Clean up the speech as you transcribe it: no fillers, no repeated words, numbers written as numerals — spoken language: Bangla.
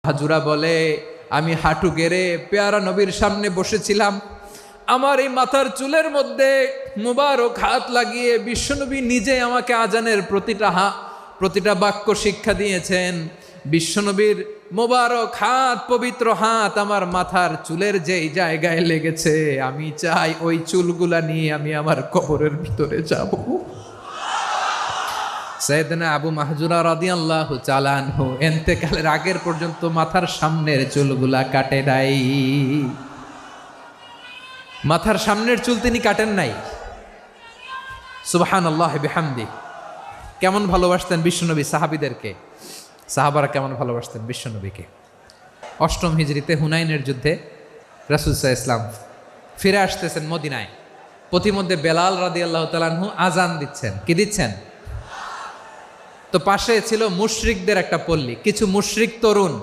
হাজুরা বলে, আমি হাঁটু গেড়ে পেয়ারা নবীর সামনে বসেছিলাম, আমার এই মাথার চুলের মধ্যে মুবারক হাত লাগিয়ে বিশ্বনবী নিজে আমাকে আজানের প্রতিটা বাক্য শিক্ষা দিয়েছেন। বিশ্বনবীর মোবারক হাত, পবিত্র হাত আমার মাথার চুলের যেই জায়গায় লেগেছে, আমি চাই ওই চুলগুলা নিয়ে আমি আমার কবরের ভিতরে যাব। সাইয়েদনা আবু মাহজুরা রাদিয়াল্লাহু তাআলা আনহু ইন্তেকালের আগের পর্যন্ত মাথার সামনের চুলগুলা কাটে নাই। মাথার সামনের চুল তিনি কাটেন নাই। সুবহানাল্লাহি বিহামদি। কেমন ভালোবাসতেন বিশ্বনবী সাহাবীদেরকে, সাহাবারা কেমন ভালোবাসতেন বিশ্বনবীকে। অষ্টম হিজরিতে হুনাইনের যুদ্ধে রাসূল সাল্লাল্লাহু আলাইহি ওয়াসাল্লাম ফিরে আসতেছেন মদিনায়। পথিমধ্যে বেলাল রাদিয়াল্লাহু তাআলা আনহু আজান দিচ্ছেন। কি দিচ্ছেন? তো পাশে ছিল মুশরিকদের একটা পল্লী, কিছু মুশরিক তরুণ